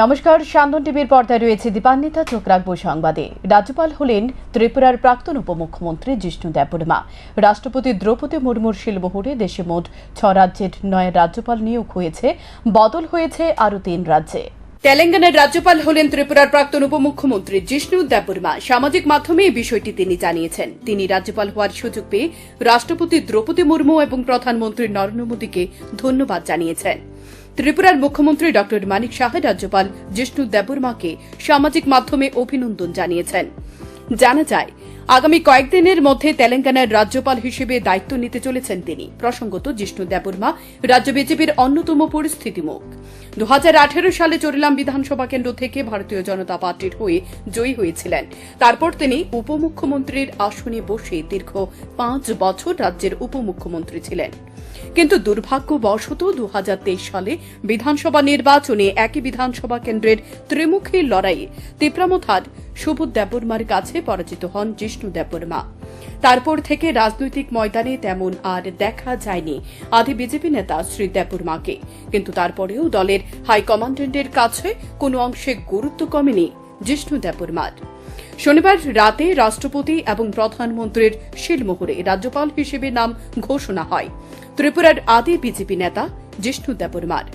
নমস্কার, শান্তন টিভির পর্দায় রয়েছে দীপান্বিতা। চোখ রাখবো সংবাদে। রাজ্যপাল হলেন ত্রিপুরার প্রাক্তন উপমুখ্যমন্ত্রী জিষ্ণু দেববর্মা। রাষ্ট্রপতি দ্রৌপদী মুর্মুর শিলমোহরে দেশে মোট 6 রাজ্যের 9 রাজ্যপাল নিয়োগ হয়েছে, বদল হয়েছে আরও 3 রাজ্যে। তেলেঙ্গানার রাজ্যপাল হলেন ত্রিপুরার প্রাক্তন উপমুখ্যমন্ত্রী জিষ্ণু দেববর্মা। সামাজিক মাধ্যমে এই বিষয়টি তিনি জানিয়েছেন। তিনি রাজ্যপাল হওয়ার সুযোগ পেয়ে রাষ্ট্রপতি দ্রৌপদী মুর্মু এবং প্রধানমন্ত্রী নরেন্দ্র মোদীকে ধন্যবাদ জানিয়েছেন। ত্রিপুরার মুখ্যমন্ত্রী ড মানিক সাহা রাজ্যপাল জিষ্ণু দেববর্মাকে সামাজিক মাধ্যমে অভিনন্দন জানিয়েছেন। জানা যায়, আগামী কয়েকদিনের মধ্যে তেলেঙ্গানার রাজ্যপাল হিসেবে দায়িত্ব নিতে চলেছেন তিনি। প্রসঙ্গত, জিষ্ণু দেববর্মা রাজ্য বিজেপির অন্যতম পরিস্থিতি মুখ। 2018 সালে চোরিলাম বিধানসভা কেন্দ্র থেকে ভারতীয় জনতা পার্টির হয়ে জয়ী হয়েছিলেন। তারপর তিনি উপমুখ্যমন্ত্রীর আসনে বসে দীর্ঘ 5 বছর রাজ্যের উপমুখ্যমন্ত্রী ছিলেন। কিন্তু দুর্ভাগ্যবশত 2023 সালে বিধানসভা নির্বাচনে একই বিধানসভা কেন্দ্রের ত্রিমুখী লড়াইয়ে তিপ্রামথার সুবোধ দেববর্মার কাছে পরাজিত হন জিষ্ণু দেববর্মা। তারপর থেকে রাজনৈতিক ময়দানে তেমন আর দেখা যায়নি আদি বিজেপি নেতা শ্রী দেববর্মাকে। কিন্তু তারপরেও দলের হাইকমান্ডেন্টের কাছে কোনো অংশে গুরুত্ব কমেনি জিষ্ণু দেববর্মার। শনিবার রাতে রাষ্ট্রপতি এবং প্রধানমন্ত্রীর শিলমোহরে রাজ্যপাল হিসেবে নাম ঘোষণা হয় ত্রিপুরার আদি বিজেপি নেতা জিষ্ণু দেববর্মার।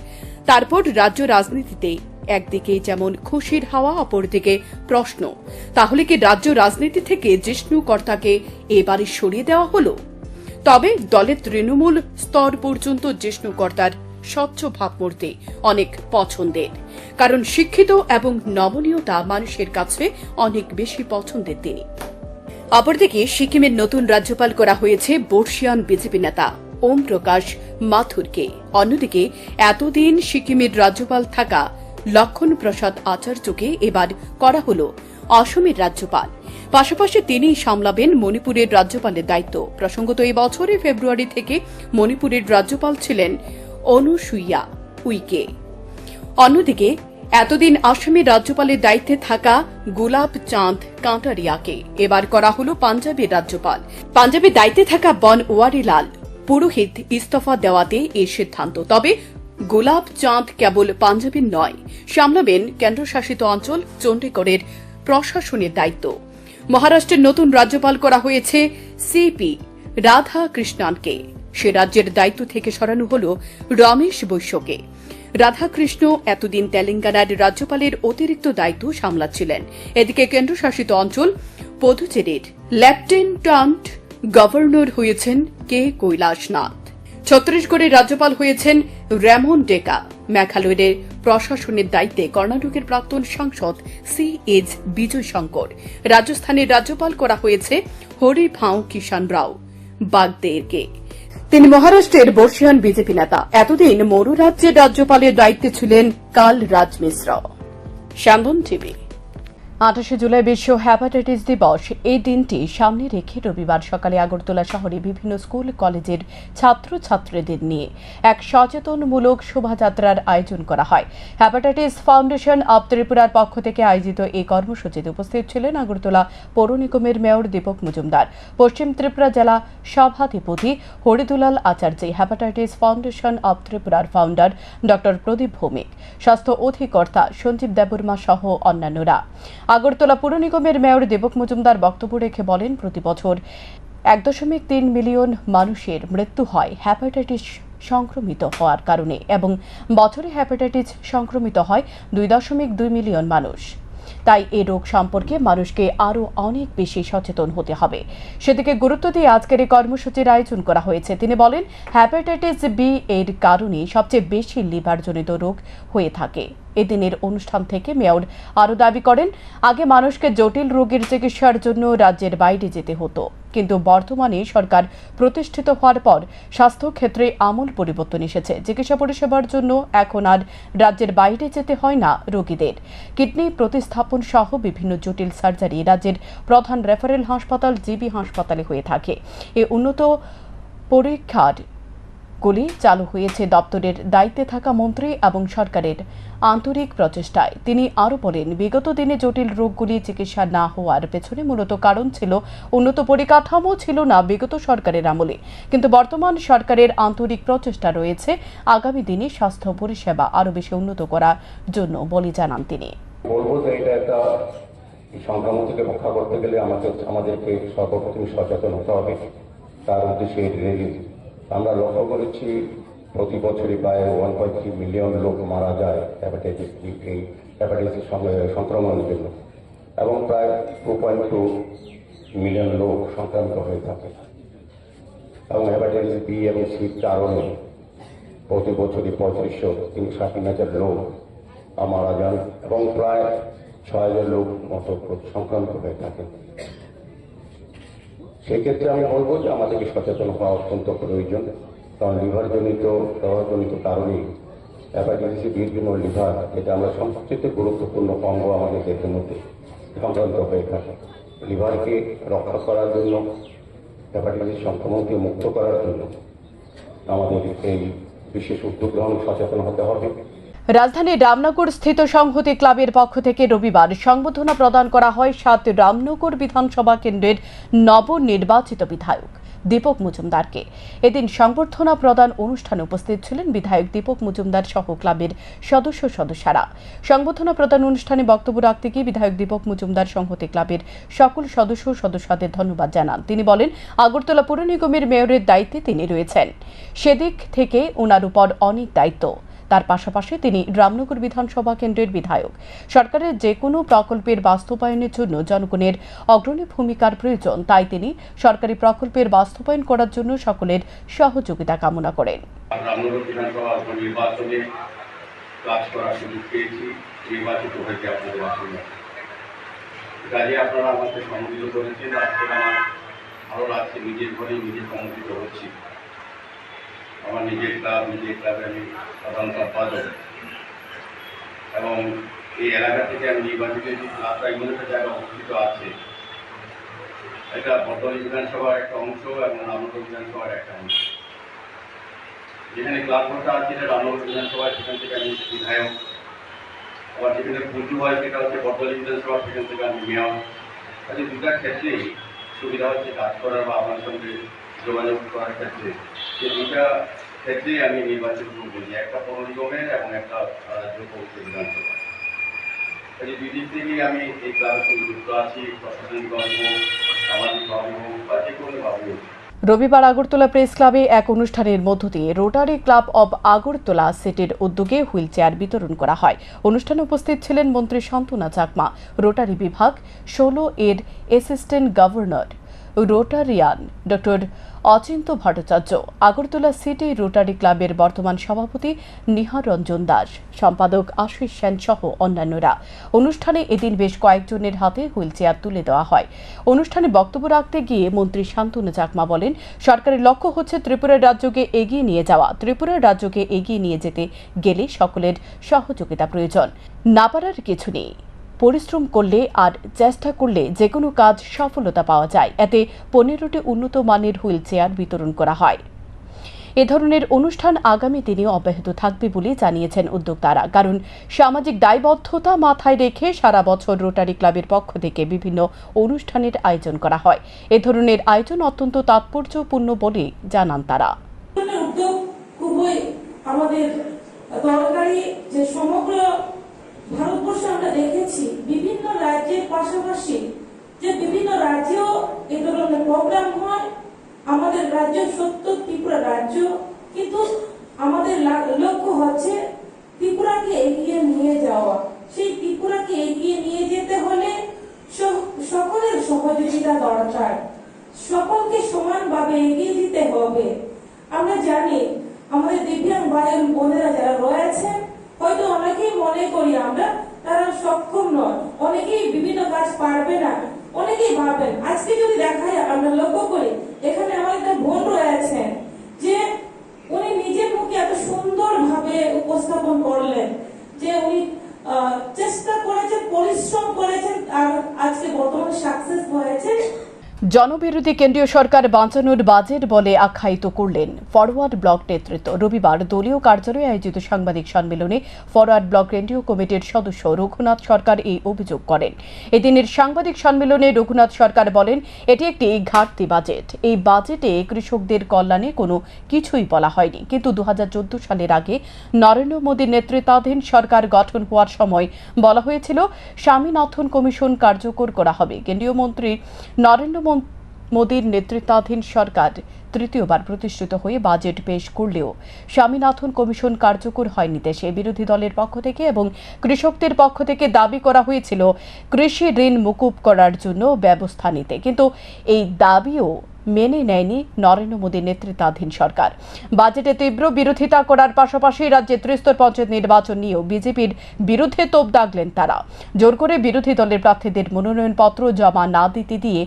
তারপর রাজ্য রাজনীতিতে একদিকে যেমন খুশির হাওয়া, অপরদিকে প্রশ্ন, তাহলে কি রাজ্য রাজনীতি থেকে জিষ্ণু কর্তাকে এবারে সরিয়ে দেওয়া হল? তবে দলের তৃণমূল স্তর পর্যন্ত জিষ্ণু কর্তার স্বচ্ছ ভাবমূর্তি অনেক পছন্দের, কারণ শিক্ষিত এবং নমনীয়তা মানুষের কাছে অনেক বেশি পছন্দের তিনি। অপরদিকে সিকিমের নতুন রাজ্যপাল করা হয়েছে বর্ষিয়ান বিজেপি নেতা ওম প্রকাশ মাথুরকে। অন্যদিকে এতদিন সিকিমের রাজ্যপাল থাকা লক্ষণ প্রসাদ আচার্যকে এবার করা হল অসমের রাজ্যপাল। পাশাপাশি তিনি সামলাবেন মণিপুরের রাজ্যপালের দায়িত্ব। প্রসঙ্গত, এই বছরের ফেব্রুয়ারি থেকে মণিপুরের রাজ্যপাল ছিলেন অনুসুইয়া উইকে। অন্যদিকে এতদিন আসামের রাজ্যপালের দায়িত্বে থাকা গুলাব চাঁদ কাঁটারিয়াকে এবার করা হল পাঞ্জাবের রাজ্যপাল। পাঞ্জাবের দায়িত্বে থাকা বনওয়ারিলাল পুরোহিত ইস্তফা দেওয়াতে এই সিদ্ধান্ত। তবে গুলাব চাঁদ কেবল পাঞ্জাবের নয়, সামলাবেন কেন্দ্রশাসিত অঞ্চল চণ্ডীগড়ের প্রশাসনের দায়িত্ব। মহারাষ্ট্রের নতুন রাজ্যপাল করা হয়েছে সিপি রাধা কৃষ্ণনকে। সে রাজ্যের দায়িত্ব থেকে সরানো হল রমেশ বৈশ্যকে। রাধাকৃষ্ণ এতদিন তেলেঙ্গানার রাজ্যপালের অতিরিক্ত দায়িত্ব সামলাচ্ছিলেন। এদিকে কেন্দ্রশাসিত অঞ্চল পুদুচেরির লেফটেন্যান্ট গভর্নর হয়েছেন কে কৈলাসনাথ। ছত্তিশগড়ের রাজ্যপাল হয়েছেন রেমন ডেকা। মেঘালয়ের প্রশাসনের দায়িত্বে কর্ণাটকের প্রাক্তন সাংসদ CH বিজয় শঙ্কর। রাজস্থানের রাজ্যপাল করা হয়েছে হরিভাঁও কিষাণ রাও বাগদেরকে। তিনি মহারাষ্ট্রের বর্ষিয়ান বিজেপি নেতা। এতদিন মরু রাজ্যের রাজ্যপালের দায়িত্বে ছিলেন কালরাজ মিশ্র। শান্তন টিভি। 28 জুলাই বিশ্ব হ্যাপাটাইটিস দিবস। এই দিনটি সামনে রেখে রবিবার সকালে আগরতলা শহরে বিভিন্ন স্কুল কলেজের ছাত্রছাত্রীদের নিয়ে এক সচেতনমূলক শোভাযাত্রার আয়োজন করা হয়। হ্যাপাটাইটিস ফাউন্ডেশন অব ত্রিপুরার পক্ষ থেকে আয়োজিত এই কর্মসূচিতে উপস্থিত ছিলেন আগরতলা পৌর নিগমের মেয়র দীপক মজুমদার, পশ্চিম ত্রিপুরা জেলা সভাধিপতি হরিদুলাল আচার্য, হ্যাপাটাইটিস ফাউন্ডেশন অব ত্রিপুরার ফাউন্ডার ড প্রদীপ ভৌমিক, স্বাস্থ্য অধিকর্তা সঞ্জীব দেববর্মা সহ অন্যান্যরা। আগরতলা পৌর নিগমের মেয়র দীপক মজুমদার বক্তব্য রেখে বলেন, প্রতি বছর 1.3 মিলিয়ন মানুষের মৃত্যু হয় হ্যাপাটাইটিস সংক্রমিত হওয়ার কারণে এবং বছরে হ্যাপাটাইটিস সংক্রমিত হয় 2.2 মিলিয়ন মানুষ। তাই এই রোগ সম্পর্কে মানুষকে আরও অনেক বেশি সচেতন হতে হবে। সেদিকে গুরুত্ব দিয়ে আজকের এই কর্মসূচির আয়োজন করা হয়েছে। তিনি বলেন, হ্যাপাটাইটিস বি এর কারণে সবচেয়ে বেশি লিভারজনিত রোগ হয়ে থাকে। এদিনের অনুষ্ঠান থেকে মেয়র আরও দাবি করেন, আগে মানুষকে জটিল রোগের চিকিৎসার জন্য রাজ্যের বাইরে যেতে হতো, কিন্তু বর্তমানে সরকার প্রতিষ্ঠিত হওয়ার পর স্বাস্থ্য ক্ষেত্রে আমূল পরিবর্তন এসেছে। চিকিৎসা পরিষেবার জন্য এখন আর রাজ্যের বাইরে যেতে হয় না রোগীদের। কিডনি প্রতিস্থাপন সহ বিভিন্ন জটিল সার্জারি রাজ্যের প্রধান রেফারেল হাসপাতাল জিবি হাসপাতালে হয়ে থাকে। এই উন্নত পরীক্ষার গুলি চালু হয়েছে দপ্তরের দায়িত্বে থাকা মন্ত্রী এবং সরকারের আন্তরিক প্রচেষ্টায়। তিনি আরও বলেন, বিগত দিনে জটিল রোগগুলি চিকিৎসা না হওয়ার পেছনে মূলত কারণ ছিল উন্নত পরিকাঠামো ছিল না বিগত সরকারের আমলে, কিন্তু বর্তমান সরকারের আন্তরিক প্রচেষ্টা রয়েছে আগামী দিনে স্বাস্থ্য পরিষেবা আরও বেশি উন্নত করার জন্য বলে জানান তিনি। বলবো যে এটা একটা সংক্রমণ থেকে রক্ষা করতে গেলে আমাদেরকে সর্বপ্রথম সচেতন হতে হবে। তার উদ্দেশ্যে আমরা লক্ষ্য করেছি প্রতি বছরই প্রায় 1.3 মিলিয়ন লোক মারা যায় হ্যাপাটাইটিস সংক্রমণের জন্য, এবং প্রায় 2.2 মিলিয়ন লোক সংক্রামিত হয়ে থাকে। এবং হ্যাপাটাইটিস বি এবং সির কারণে প্রতি বছরই 35,360,000 লোক মারা যান এবং প্রায় 6,000 লোক মতো সংক্রামিত হয়ে থাকে। সেক্ষেত্রে আমি বলবো যে আমাদেরকে সচেতন হওয়া অত্যন্ত প্রয়োজন, কারণ লিভারজনিত কারণে হ্যাপাটাইটিস বির জন্য লিভার, এটা আমরা সবচেয়ে গুরুত্বপূর্ণ অঙ্গ আমাদের দেহের মধ্যে সংক্রান্ত হয়ে থাকে। লিভারকে রক্ষা করার জন্য, হ্যাপাটাইটিস সংক্রমণকে মুক্ত করার জন্য আমাদের এই বিশেষ উদ্যোগ গ্রহণ সচেতন হতে হবে। রাজধানীর রামনগর স্থিত সংহতি ক্লাবের পক্ষ থেকে রবিবার সংবর্ধনা প্রদান করা হয় 7 রামনগর বিধানসভা কেন্দ্রের নবনির্বাচিত বিধায়ক দীপক মজুমদারকে। এদিন সংবর্ধনা প্রদান অনুষ্ঠানে উপস্থিত ছিলেন বিধায়ক দীপক মজুমদার সহ ক্লাবের সদস্যরা। সংবর্ধনা প্রদান অনুষ্ঠানে বক্তব্য রাখতে গিয়ে বিধায়ক দীপক মজুমদার সংহতি ক্লাবের সকল সদস্যদের ধন্যবাদ জানান। তিনি বলেন, আগরতলা পুর নিগমের মেয়রের দায়িত্বে তিনি রয়েছেন, সেদিক থেকে ওনার উপর অনেক দায়িত্ব। তার পাশাপাশি তিনি রামনগর বিধানসভা কেন্দ্রের বিধায়ক। সরকারের যে কোনো প্রকল্পের বাস্তবায়নের জন্য জনগণের অগ্রণী ভূমিকার প্রয়োজন, তাই তিনি সরকারি প্রকল্পের বাস্তবায়ন করার জন্য সকলের সহযোগিতা কামনা করেন। রামনগর বিধানসভা নির্বাচনে কাজ করার সুযোগ পেয়েছি, নির্বাচিত হয়েছে আপনাদের আসনে। কাজে আপনারা আমাকে সম্মিলিত করেছেন। আজকে আমার ভালো লাগছে, নিজের ঘরে নিজে সম্মিলিত হচ্ছি। আমার নিজের ক্লাবে আমি সাধারণ সম্পাদক, এবং এই এলাকা থেকে আমি নির্বাচিত যে ক্লাবটা এমন একটা জায়গা অবস্থিত আছে, এটা বর্তমানে বিধানসভার একটা অংশ এবং রামনগর বিধানসভার একটা অংশ। যেখানে ক্লাবটা আছে এটা রামনগর বিধানসভায়, সেখান থেকে আমি বিধায়ক। আবার যেখানে পুজো হয় সেটা হচ্ছে বর্তমানে বিধানসভা, সেখান থেকে আমি মেয়র। কাজে দুটা ক্ষেত্রেই সুবিধা হচ্ছে কাজ করার বা আমার সঙ্গে যোগাযোগ করার ক্ষেত্রে। যে দুটা ক্ষেত্রে আমি নির্বাচিত বলি, একটা পৌর নিগমের এবং একটা রাজ্য পৌর বিধানসভা। কাজে দুই দিক থেকেই আমি এই ক্লাবের সঙ্গে যুক্ত আছি, প্রশাসনিকভাবে হোক, সামাজিকভাবে হোক বা যে কোনোভাবে হোক। রবিবার আগরতলা প্রেস ক্লাবে এক অনুষ্ঠানের মধ্য দিয়ে রোটারি ক্লাব অব আগরতলা সিটির উদ্যোগে হুইল চেয়ার বিতরণ করা হয়। অনুষ্ঠানে উপস্থিত ছিলেন মন্ত্রী শান্তনা চাকমা, রোটারি বিভাগ 16 এর assistant governor rotarian doctor Achinta Bhattacharya, Agartala city rotary ক্লাবের বর্তমান সভাপতি নিহার রঞ্জন দাস, সম্পাদক আশিস সেন সহ অন্যান্যরা। অনুষ্ঠানে এদিন বেশ কয়েকজনের হাতে হুইল চেয়ার তুলে দেওয়া হয়। অনুষ্ঠানে বক্তব্য রাখতে গিয়ে মন্ত্রী শান্তনু চাকমা বলেন, সরকারের লক্ষ্য হচ্ছে ত্রিপুরার রাজ্যকে এগিয়ে নিয়ে যাওয়া। ত্রিপুরার রাজ্যকে এগিয়ে নিয়ে যেতে গেলে সকলের সহযোগিতা প্রয়োজন। না পারার কিছু নেই, পরিশ্রম করলে আর চেষ্টা করলে যে কোনো কাজ সফলতা পাওয়া যায়। এতে 15টি উন্নত মানের হুইল চেয়ার বিতরণ করা হয়। এ ধরনের অনুষ্ঠান আগামী দিনেও অব্যাহত থাকবে বলে জানিয়েছেন উদ্যোক্তারা, কারণ সামাজিক দায়বদ্ধতা মাথায় রেখে সারা বছর রোটারি ক্লাবের পক্ষ থেকে বিভিন্ন অনুষ্ঠানের আয়োজন করা হয়। এ ধরনের আয়োজন অত্যন্ত তাৎপর্যপূর্ণ বলে জানান তারা। আমাদের দরকারি যে সমগ্র ভারতবর্ষে আমরা দেখেছি বিভিন্ন রাজ্যের পাশাপাশি যে বিভিন্ন রাজ্যেও এই ধরনের প্রোগ্রাম হয়। আমাদের রাজ্য সত্য ত্রিপুরা রাজ্য, কিন্তু আমাদের লক্ষ্য হচ্ছে ত্রিপুরাকে এগিয়ে নিয়ে যাওয়া। সেই ত্রিপুরাকে এগিয়ে নিয়ে যেতে হলে সকলের সহযোগিতা দরকার, সকলকে সমানভাবে এগিয়ে যেতে হবে। আমরা জানি আমাদের দিব্যাঙ্গ ভাই বোনেরা যারা রয়েছেন, হয়তো অনেকেই মনে করি আমরা তারা সক্ষম নয়, অনেকেই বিভিন্ন কাজ পারবে না, অনেকেই ভাবেন। আজকে যদি দেখাই, আমরা লক্ষ্য করি এখানে আমাদের বোন রয়েছেন যে উনি নিজের মুখে এত সুন্দর ভাবে উপস্থাপন করলেন যে উনি চেষ্টা করেছেন, পরিশ্রম করেছেন, আর আজকে বর্তমানে সাকসেস হয়েছে। জনবিরোধী কেন্দ্রীয় সরকার বাঁচানোর বাজেট বলে আখ্যায়িত করলেন ফরওয়ার্ড ব্লক নেতৃত্ব। রবিবার দলীয় কার্যালয়ে আয়োজিত সাংবাদিক সম্মেলনে ফরওয়ার্ড ব্লক কেন্দ্রীয় কমিটির সদস্য রঘুনাথ সরকার এই অভিযোগ করেন। এদিনের সাংবাদিক সম্মেলনে রঘুনাথ সরকার বলেন, এটি একটি ঘাটতি বাজেট। এই বাজেটে কৃষকদের কল্যাণে কোনো কিছুই বলা হয়নি। কিন্তু 2014 সালের আগে নরেন্দ্র মোদীর নেতৃত্বাধীন সরকার গঠন হওয়ার সময় বলা হয়েছিল স্বামীনাথন কমিশন কার্যকর করা হবে। কেন্দ্রীয় মন্ত্রী নরেন্দ্র মোদীর নেতৃত্বাধীন সরকার তৃতীয়বার প্রতিষ্ঠিত হয়ে বাজেট পেশ করলেও স্বামীনাথন কমিশন কার্যকর হয়নি। দেশে বিরোধী দলের পক্ষ থেকে এবং কৃষকদের পক্ষ থেকে দাবি করা হয়েছিল কৃষি ঋণ মুকুব করার জন্য ব্যবস্থা নিতে, কিন্তু এই দাবিও মেনে নেয়নি নরেন্দ্র মোদীর নেতৃত্বাধীন সরকার। বাজেটে তীব্র বিরোধিতা করার পাশাপাশি রাজ্যে ত্রিস্তর পঞ্চায়েত নির্বাচন নিয়েও বিজেপির বিরুদ্ধে তোপ দাগলেন তারা। জোর করে বিরোধী দলের প্রার্থীদের মনোনয়নপত্র জমা না দিতে দিয়ে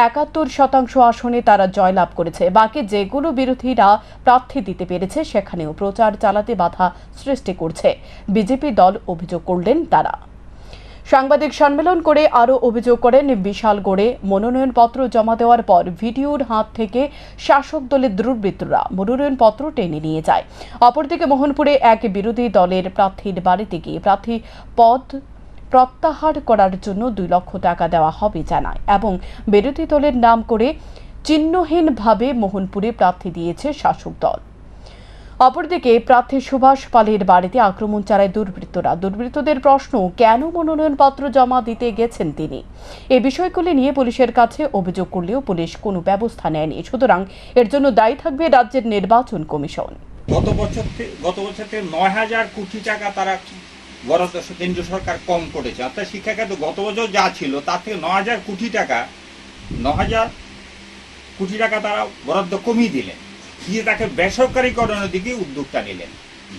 71% আসনে তারা জয়লাভ করেছে। বাকি যেগুলো বিরোধীরা প্রার্থী দিতে পেরেছে সেখানেও প্রচার চালাতে বাধা সৃষ্টি করছে বিজেপি দল, অভিযোগ করলেন তারা। সাংবাদিক সম্মেলন করে আরও অভিযোগ করেন, বিশালগড়ে মনোনয়নপত্র জমা দেওয়ার পর ভিডিওর হাত থেকে শাসক দলের দুর্বৃত্তরা মনোনয়নপত্র টেনে নিয়ে যায়। অপরদিকে মোহনপুরে এক বিরোধী দলের প্রার্থীর বাড়িতে গিয়ে প্রার্থী পদ প্রত্যাহার করার জন্য 2 লক্ষ টাকা দেওয়া হবে জানায় এবং বিরোধী দলের নাম করে চিহ্নহীনভাবে মোহনপুরে প্রার্থী দিয়েছে শাসক দল। অপরদিকে প্রার্থী সুভাষ পালের বাড়িতে আক্রমণ চালায় দুর্বৃত্তরা। দুর্বৃত্তদের প্রশ্ন, কেন মনোনয়নপত্র জমা দিতে গেছেন তিনি। এই বিষয়গুলি নিয়ে পুলিশের কাছে অভিযোগ করলেও পুলিশ কোনো ব্যবস্থা নেয়নি। সুতরাং এর জন্য দায়ী থাকবে রাজ্যের নির্বাচন কমিশন। গত বছর থেকে 9,000 কোটি টাকা তারা বরাদ্দ কেন্দ্রীয় সরকার কম করেছে। অর্থাৎ শিক্ষা খাতে গত বছর যা ছিল তার থেকে 9,000 কোটি টাকা তারা বরাদ্দ কমিয়ে দিলেন, দিয়ে তাকে বেসরকারিকরণের দিকে উদ্যোগটা নিলেন।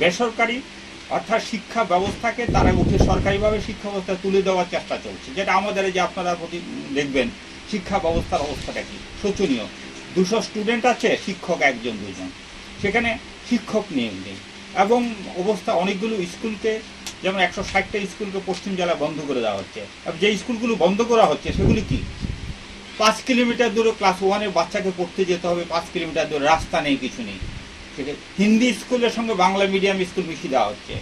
বেসরকারি অর্থাৎ শিক্ষা ব্যবস্থাকে তারা উঠে সরকারিভাবে শিক্ষা ব্যবস্থা তুলে দেওয়ার চেষ্টা চলছে, যেটা আমাদের যে আপনারা প্রতি দেখবেন শিক্ষা ব্যবস্থার অবস্থাটা কি শোচনীয়। 200 স্টুডেন্ট আছে, শিক্ষক 1-2 জন, সেখানে শিক্ষক নিয়োগ নেই এবং অবস্থা অনেকগুলো স্কুলকে, যেমন 160টা স্কুলকে পশ্চিম জেলা বন্ধ করে দেওয়া হচ্ছে। যে স্কুলগুলো বন্ধ করা হচ্ছে সেগুলি কি, 5 কিলোমিটার দূরে ক্লাস 1-এর বাচ্চাকে পড়তে যেতে হবে, 5 কিলোমিটার দূরে রাস্তা নেই, কিছু নেই। সেটা হিন্দি স্কুলের সঙ্গে বাংলা মিডিয়াম স্কুল মিশিয়ে দেওয়া হচ্ছে,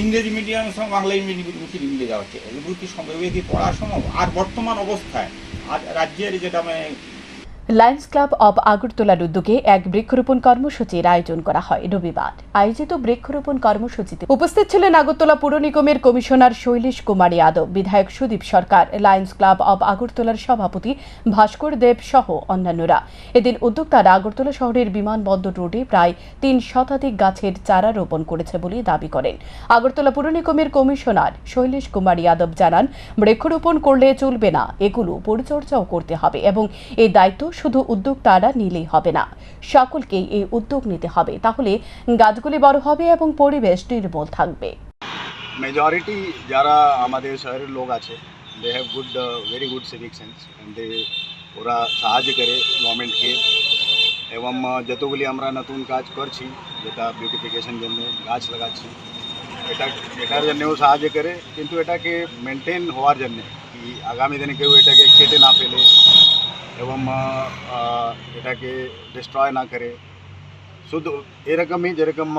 ইংরেজি মিডিয়ামের সঙ্গে বাংলা মিশিয়ে দেওয়া হচ্ছে। এগুলো কি সম্ভব, কি পড়া সম্ভব? আর বর্তমান অবস্থায় রাজ্যের যেটা লায়ন্স ক্লাব অব আগরতলার উদ্যোগে এক বৃক্ষরোপণ কর্মসূচির আয়োজন করা হয়। রবিবার আয়োজিত বৃক্ষরোপণ কর্মসূচিতে উপস্থিত ছিলেন আগরতলা পুর নিগমের কমিশনার শৈলেশ কুমার যাদব, বিধায়ক সুদীপ সরকার, লায়ন্স ক্লাব অব আগরতলার সভাপতি ভাস্কর দেব সহ অন্যান্যরা। এদিন উদ্যোক্তারা আগরতলা শহরের বিমানবন্দর রোডে প্রায় 3 শতাধিক গাছের চারা রোপণ করেছে বলে দাবি করেন। আগরতলা পুর নিগমের কমিশনার শৈলেশ কুমার যাদব জানান, বৃক্ষরোপণ করলে চলবে না, এগুলো পরিচর্যাও করতে হবে এবং এই দায়িত্ব শুধু উদ্যোক্তারা নিলেই হবে না, সকলকেই এই উদ্যোগ নিতে হবে, তাহলে গাছগুলি বড় হবে এবং পরিবেশ নির্মল থাকবে। মেজরিটি যারা আমাদের শহরের লোক আছে, they have good very good civic sense, they ওরা সাহায্য করে গভর্নমেন্টকে এবং যতগুলি আমরা নতুন কাজ করছি, যেটা বিউটিফিকেশন জন্য গাছ লাগাচ্ছি, এটার জন্যও সাহায্য করে, কিন্তু এটাকে মেনটেন হওয়ার জন্য কি আগামী দিনে কেউ এটাকে কেটে না ফেলে এবং এটাকে ডিস্ট্রয় না করে। শুধু এরকমই যেরকম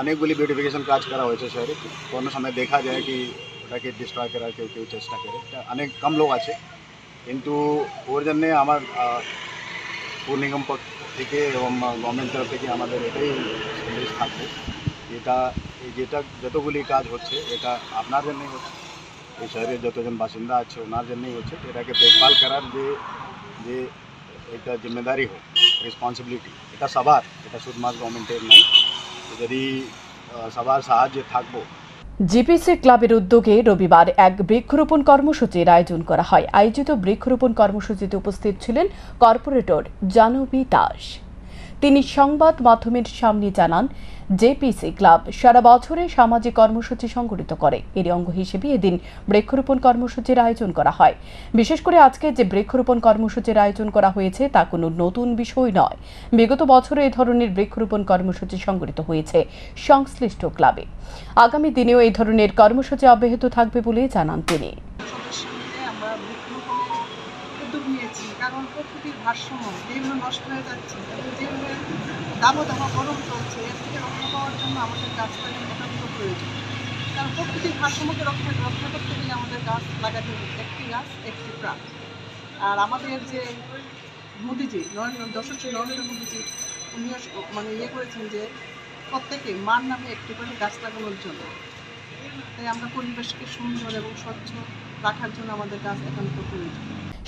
অনেকগুলি বিউটিফিকেশন কাজ করা হয়েছে শহরে, কোনো সময় দেখা যায় কি ওটাকে ডিস্ট্রয় করার কেউ চেষ্টা করে, অনেক কম লোক আছে। কিন্তু ওর জন্যে আমার পুর নিগম থেকে এবং গভর্নমেন্ট তরফ থেকে আমাদের এটাই সন্দেশ থাকবে, যেটা যতগুলি কাজ হচ্ছে এটা আপনার জন্যই হচ্ছে, এই শহরের যতজন বাসিন্দা আছে ওনার জন্যই হচ্ছে। এটাকে দেখভাল করার যে একটা জিম্মেদারি হোক, রেসপন্সিবিলিটি, এটা সবার, এটা শুধুমাত্র গভর্নমেন্টের নয়। যদি সবার সাহায্যে থাকবো। জিপিসি ক্লাবের উদ্যোগে রবিবার এক বৃক্ষরোপণ কর্মসূচির আয়োজন করা হয়। আয়োজিত বৃক্ষরোপণ কর্মসূচিতে উপস্থিত ছিলেন কর্পোরেটর জাহ্নবী দাস। তিনি সংবাদ মাধ্যমের সামনে জানান, জেপিসি ক্লাব সারা বছরে সামাজিক কর্মসূচি সংগঠিত করে। এর অঙ্গ হিসেবে এদিন বৃক্ষরোপণ কর্মসূচির আয়োজন করা হয়। বিশেষ করে আজকে যে বৃক্ষরোপণ কর্মসূচির আয়োজন করা হয়েছে তা কোনো নতুন বিষয় নয়। বিগত বছরে এই ধরনের বৃক্ষরোপণ কর্মসূচি সংগঠিত হয়েছে সংশ্লিষ্ট ক্লাবে। আগামী দিনেও এই ধরনের কর্মসূচি অব্যাহত থাকবে বলে জানান তিনি। আমরা বৃক্ষরোপণের উদ্যোগ নিয়েছি, কারণ প্রকৃতির ভারসাম্য যেগুলো নষ্ট হয়ে যাচ্ছে এবং যেগুলো দাবদাহ গরম চলছে এর থেকে রক্ষা পাওয়ার জন্য আমাদের গাছ লাগানো একান্ত প্রয়োজন। কারণ প্রকৃতির ভারসাম্যকে রক্ষা করতে গেলে আমাদের গাছ লাগাতে হবে, একটি গাছ একটি প্রাণ। আর আমাদের যে মোদিজি যশস্বী নরেন্দ্র মোদিজি উনিও মানে করেছেন যে প্রত্যেকে মার নামে একটি করে গাছ লাগানোর জন্য। তাই আমরা পরিবেশকে সুন্দর এবং স্বচ্ছ রাখার জন্য আমাদের গাছ একান্ত প্রয়োজন।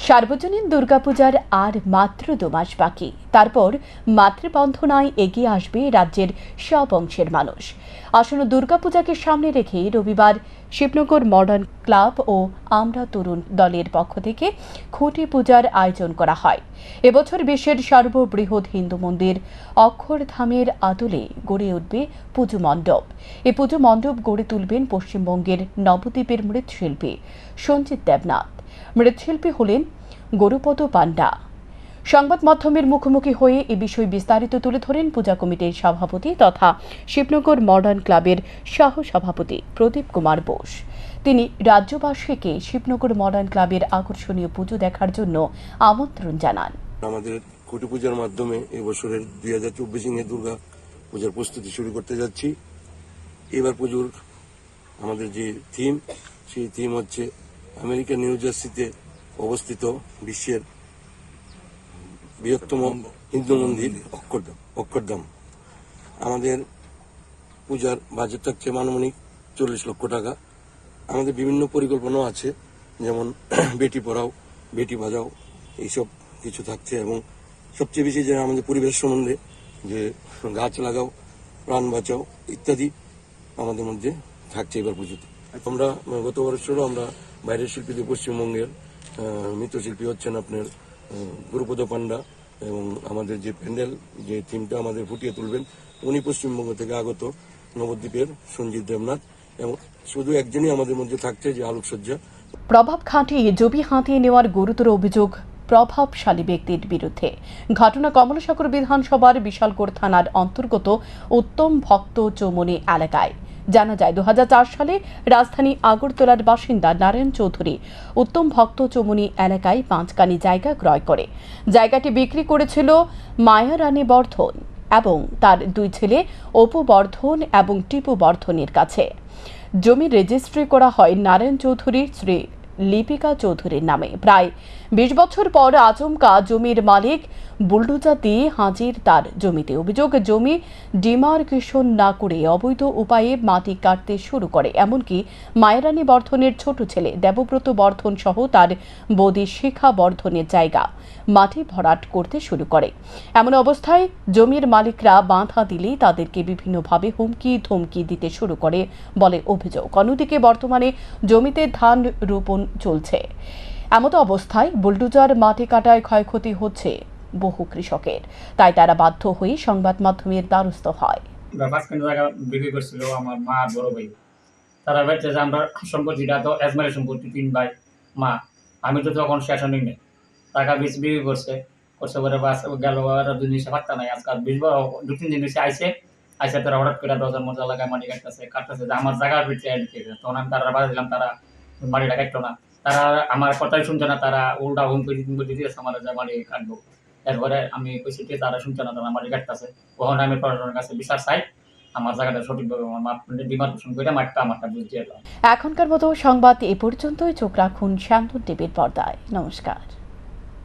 সার্বজনীন দুর্গাপূজার আর মাত্র 2 মাস বাকি, তারপর মাতৃবন্ধনায় এগিয়ে আসবে রাজ্যের সব অংশের মানুষ। আসন্ন দুর্গাপূজাকে সামনে রেখে রবিবার শিবনগর মডার্ন ক্লাব ও আমরা তরুণ দলের পক্ষ থেকে খুঁটি পূজার আয়োজন করা হয়। এবছর বিশ্বের সর্ববৃহৎ হিন্দু মন্দির অক্ষরধামের আদলে গড়ে উঠবে পুজো মণ্ডপ। এই পুজো মণ্ডপ গড়ে তুলবেন পশ্চিমবঙ্গের নবদ্বীপের মৃৎশিল্পী সঞ্জিত দেবনাথ। মৃৎশিল্পী হলেন গরুপদ পান্ডা। সংবাদ মাধ্যমের মুখোমুখি হয়ে এ বিষয়ে বিস্তারিত তুলে ধরেন পূজা কমিটির সভাপতি তথা শিবনগর মডার্ন ক্লাবের সহ সভাপতি প্রদীপ কুমার বোস। তিনি রাজ্যবাসীকে শিবনগর মডার্ন ক্লাবের আকর্ষণীয় পুজো দেখার জন্য আমন্ত্রণ জানান। আমাদের খুঁটি পূজার মাধ্যমে এবছরের 2024 দুর্গা পূজার প্রস্তুতি শুরু করতে যাচ্ছি। এবার পুজোর আমাদের যে থিম, সেই থিম হচ্ছে আমেরিকার নিউ জার্সিতে অবস্থিত বিশ্বের বৃহত্তম হিন্দু মন্দির অক্ষরধাম। আমাদের পূজার বাজেট থাকছে মানমানিক 40 লক্ষ টাকা। আমাদের বিভিন্ন পরিকল্পনা আছে, যেমন বেটি পড়াও বেটি বাঁচাও এইসব কিছু থাকছে, এবং সবচেয়ে বেশি যে আমাদের পরিবেশ সম্বন্ধে যে গাছ লাগাও প্রাণ বাঁচাও ইত্যাদি আমাদের মধ্যে থাকছে এবার পুজোতে। আমরা গত বছরও আমরা বাইরের শিল্পীদের পশ্চিমবঙ্গের মৃৎশিল্পী হচ্ছেন আপনার গুরুপদ পান্ডা, এবং আমাদের যে প্যান্ডেল যে থিমটা আমাদের ফুটিয়ে তুলবেন উনি পশ্চিমবঙ্গ থেকে আগত নবদ্বীপের সঞ্জিত দেবনাথ, এবং শুধু একজনই আমাদের মধ্যে থাকছে যে আলোকসজ্জা। প্রভাব খাটিয়ে জমি হাতিয়ে নেওয়ার গুরুতর অভিযোগ প্রভাবশালী ব্যক্তির বিরুদ্ধে। ঘটনা কমলাসাগর বিধানসভার বিশালগড় থানার অন্তর্গত উত্তম ভক্ত চৌমনি এলাকায়। জানা যায় 2004 সালে রাজধানী আগরতলার বাসিন্দা নারায়ণ চৌধুরী উত্তম ভক্ত চৌমনি এলাকায় 5 কানি জায়গা ক্রয় করে। জায়গাটি বিক্রি করেছিল মায়া রানী বর্ধন এবং তার 2 ছেলে অপু বর্ধন এবং টিপু বর্ধনের কাছে। জমি রেজিস্ট্রি করা হয় নারায়ণ চৌধুরীর স্ত্রী লিপিকা চৌধুরীর নামে। প্রায় 20 বছর পর আচমকা জমির মালিক বুলডোজার দিয়ে হাজির তার জমিতে। অভিযোগ, জমি ডিমার্কেশন না করে অবৈধ উপায়ে মাটি কাটতে শুরু করে। এমনকি মায়ারানী বর্ধনের ছোট ছেলে দেবব্রত বর্ধন সহ তার বৌদি শিখা বর্ধনের জায়গা মাটি ভরাট করতে শুরু করে। এমন অবস্থায় জমির মালিকরা বাধা দিলেই তাদেরকে বিভিন্নভাবে হুমকি ধমকি দিতে শুরু করে বলে অভিযোগ। অন্যদিকে বর্তমানে জমিতে ধান রোপণ চলছে। এমতো অবস্থায় বুলডোজার মাটি কাটায় ক্ষয়ক্ষতি হচ্ছে বহু কৃষকের, তাই তারা বাধ্য হয়ে সংবাদ মাধ্যমের দ্বারস্থ হয়। জায়গা বিক্রি করছিল আমার মা আর বড় ভাই। তারা বলছে যে আমরা সম্পত্তিটা তো এজমারের সম্পত্তি 3 ভাই মা, আমি তো তখন শেষ নেই টাকা বিক্রি করছে পরে বাস গেল 2 দিন পাত্তা নাই। আজকাল 2-3 দিন আইসে তারা হঠাৎ করে 10 মজা লাগায় মাটি কাটতেছে যে আমার জায়গার ভিতরে। তখন আমি তারা বাধা দিলাম, তারা মাটিটা কাটতো না। তারা আমার কথাই শুনছে না, তারা উল্টা হুমকি দিতেছে আমার যে মাটি কাটবো। এরপরে আমি কইছি যে তারা শুনছে না, তারা মাটি কাটতেছে। তখন আমি প্রশাসনের কাছে বিচার চাই, আমার জায়গাটা সঠিকভাবে আমার ডিমার্কেশন করে আমারটা বুঝিয়ে দাও। এখনকার মতো সংবাদ এ পর্যন্তই। চোখ রাখুন শান্তন টিভির পর্দায়। নমস্কার।